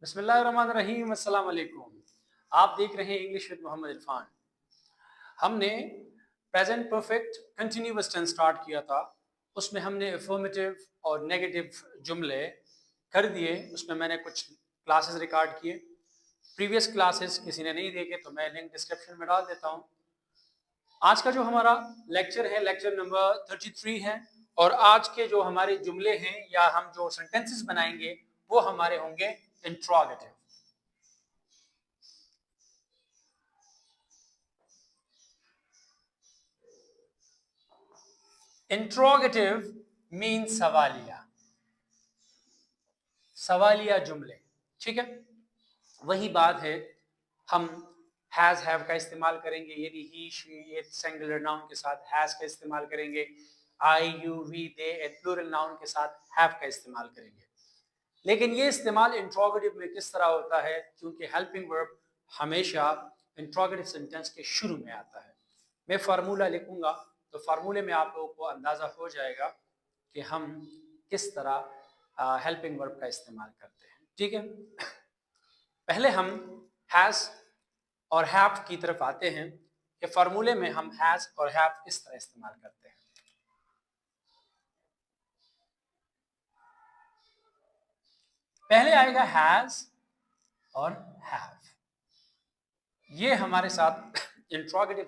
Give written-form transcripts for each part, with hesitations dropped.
बिस्मिल्लाहिर्रहमानिर्रहीम, अस्सलाम वालेकुम। आप देख रहे हैं इंग्लिश विद मोहम्मद इरफान। हमने present perfect continuous tense start किया था। उसमें हमने अफर्मेटिव और नेगेटिव जुमले कर दिए। उसमें मैंने कुछ क्लासेस रिकॉर्ड किए। प्रीवियस क्लासेस किसी ने नहीं देखे तो मैं लिंक डिस्क्रिप्शन में डाल देता हूँ। आज का जो हमारा लेक्चर है, लेक्चर नंबर 33 है। और आज के जो हमारे जुमले हैं या हम जो सेंटेंसेस बनाएंगे वो हमारे होंगे इंट्रोगेटिव। इंट्रोगेटिव मीन सवालिया, सवालिया जुमले। ठीक है, वही बात है। हम हैज हैव का इस्तेमाल करेंगे, यानी he she it singular noun के साथ हैज का इस्तेमाल करेंगे। I you we they and plural noun के साथ हैव का इस्तेमाल करेंगे। लेकिन ये इस्तेमाल इंट्रोगेटिव में किस तरह होता है, क्योंकि हेल्पिंग वर्ब हमेशा इंट्रोगेटिव सेंटेंस के शुरू में आता है। मैं फार्मूला लिखूंगा तो फार्मूले में आप लोगों को अंदाजा हो जाएगा कि हम किस तरह हेल्पिंग वर्ब का इस्तेमाल करते हैं। ठीक है, पहले हम हैज और हैव की तरफ आते हैं कि फार्मूले में हम हैज और हैव किस तरह इस्तेमाल करते हैं। पहले आएगा हैज और हैव। ये हमारे साथ इंट्रोगेटिव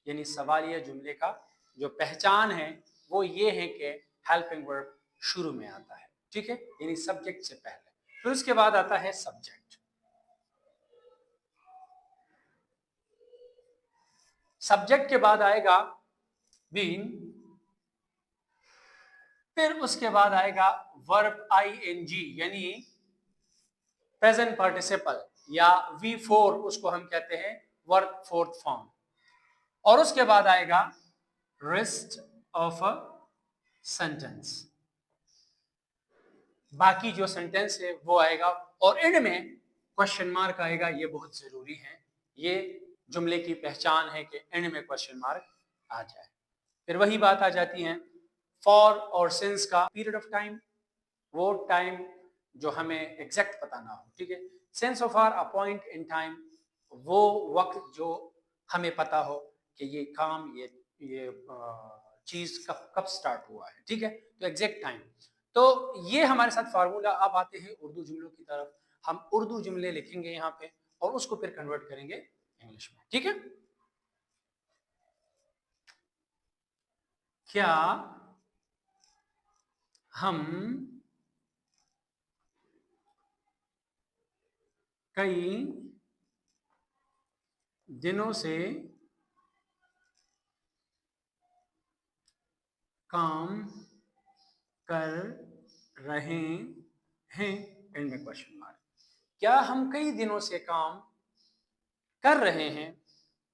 यानी सवालिया जुमले का जो पहचान है वो ये है कि हेल्पिंग वर्ब शुरू में आता है। ठीक है, यानी सब्जेक्ट से पहले। फिर उसके बाद आता है सब्जेक्ट। सब्जेक्ट के बाद आएगा बीन। फिर उसके बाद आएगा वर्ब आईएनजी यानी प्रेजेंट पार्टिसिपल या V4, उसको हम कहते हैं वर्ब फोर्थ फॉर्म। और उसके बाद आएगा रेस्ट ऑफ अ सेंटेंस, बाकी जो सेंटेंस है वो आएगा। और एंड में क्वेश्चन मार्क आएगा। ये बहुत जरूरी है, ये जुमले की पहचान है कि एंड में क्वेश्चन मार्क आ जाए। फिर वही बात आ जाती है फॉर और सिंस का पीरियड ऑफ टाइम, वो टाइम जो हमें एग्जैक्ट पता ना हो। ठीक है, sense of or a point in time, वो वक्त जो हमें पता हो कि ये काम ये चीज कब कब स्टार्ट हुआ है। ठीक है, तो एग्जैक्ट टाइम। तो ये हमारे साथ फार्मूला। अब आते हैं उर्दू जुमलों की तरफ। हम उर्दू जुमले लिखेंगे यहाँ पे और उसको फिर कन्वर्ट करेंगे इंग्लिश में। ठीक है, क्या हम कई दिनों से काम कर रहे हैं, एंड में क्वेश्चन मार्क। क्या हम कई दिनों से काम कर रहे हैं?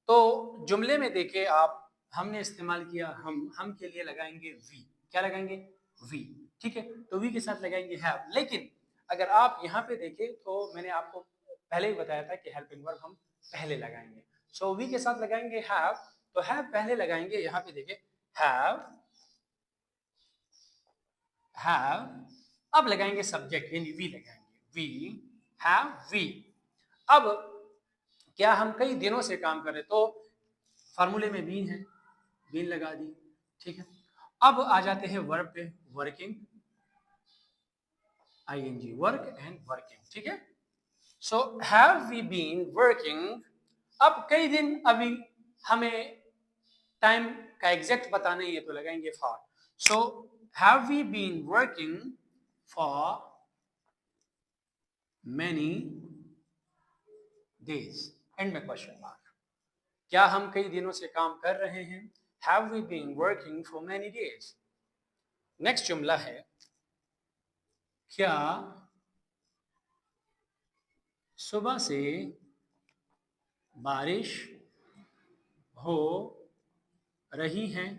तो जुमले में देखिए आप, हमने इस्तेमाल किया हम के लिए लगाएंगे वी। क्या लगाएंगे? वी। ठीक है, तो वी के साथ लगाएंगे हैव। लेकिन अगर आप यहाँ पे देखें तो मैंने आपको पहले ही बताया था कि हेल्पिंग वर्ब हम पहले लगाएंगे। सो वी के साथ लगाएंगे हैव, तो हैव पहले लगाएंगे। यहाँ पे देखिए हैव हैव, अब लगाएंगे सब्जेक्ट यानी वी लगाएंगे। We have we. अब क्या हम कई दिनों से काम कर रहे, तो फार्मूले में बीन है, बीन लगा दी। ठीक है, अब आ जाते हैं वर्ब पे, working ING, work and working. ठीक है, so have we been working. अब कई दिन, अभी हमें टाइम का एग्जैक्ट पता नहीं है तो लगाएंगे for. So have we been working for many days, and में क्वेश्चन मार्क। क्या हम कई दिनों से काम कर रहे हैं? Have we been working for many days. Next जुमला है क्या सुबह से बारिश हो रही है?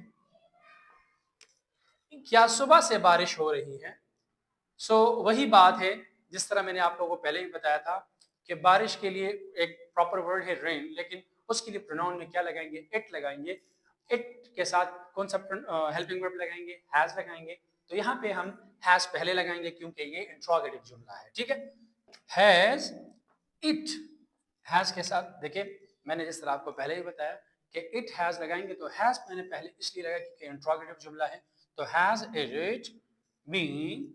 क्या सुबह से बारिश हो रही है? सो वही बात है जिस तरह मैंने आप लोगों को पहले ही बताया था कि बारिश के लिए एक प्रॉपर वर्ड है रेन, लेकिन उसके लिए प्रोनाउन में क्या लगाएंगे? इट लगाएंगे। इट के साथ कौन सा हेल्पिंग वर्ब लगाएंगे? हैज लगाएंगे। तो यहाँ पे हम हैज पहले लगाएंगे क्योंकि ये इंट्रोगेटिव जुमला है। ठीक है, हैज इट, हैज के साथ देखिए मैंने जिस तरह आपको पहले ही बताया कि इट हैज लगाएंगे तो हैज मैंने पहले इसलिए लगाया क्योंकि इंट्रोगेटिव जुमला है, तो हैज इट बीन,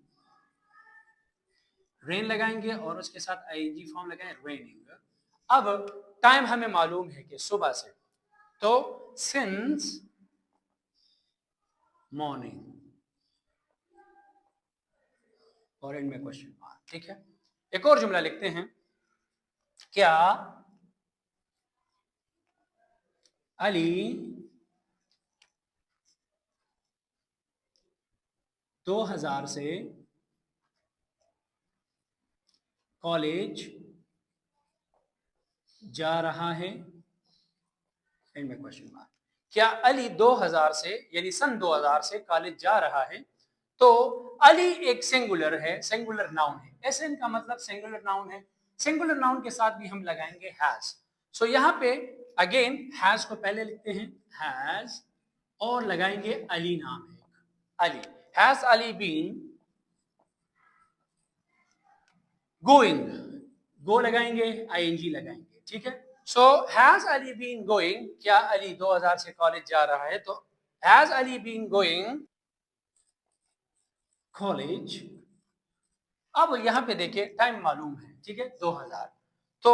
रेन लगाएंगे और उसके साथ आईएनजी फॉर्म लगाएं रेनिंग। अब टाइम हमें मालूम है कि सुबह से, तो सिंस मॉर्निंग और एंड में क्वेश्चन मार्क, ठीक है। एक और जुमला लिखते हैं, क्या अली 2000 से कॉलेज जा रहा है, एंड में क्वेश्चन मार्क। क्या अली 2000 से यानी सन 2000 से कॉलेज जा रहा है, तो अली एक सिंगुलर है, सिंगुलर नाउन है, एसएन का मतलब सिंगुलर नाउन है, सिंगुलर नाउन के साथ भी हम लगाएंगे हैज। सो यहां पे अगेन हैज को पहले लिखते हैं हैज और लगाएंगे अली नाम है, Ali, has Ali been going, go लगाएंगे आईएनजी लगाएंगे, ठीक है। So has Ali been going, क्या अली 2000 से कॉलेज जा रहा है, तो has Ali been going college. अब यहां पे देखिए टाइम मालूम है, ठीक है 2000, तो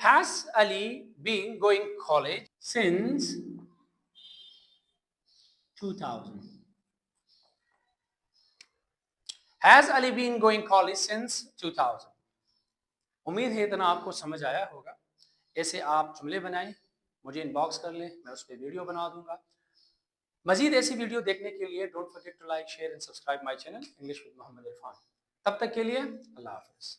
has Ali been going college since 2000, has Ali been going college since 2000। उम्मीद है इतना आपको समझ आया होगा। ऐसे आप जुमले बनाएं, मुझे इनबॉक्स कर लें, मैं उस पर वीडियो बना दूंगा। मजीद ऐसी वीडियो देखने के लिए don't forget to like, share and subscribe my channel English with Mohammed Irfan. तब तक के लिए अल्लाह हाफिज।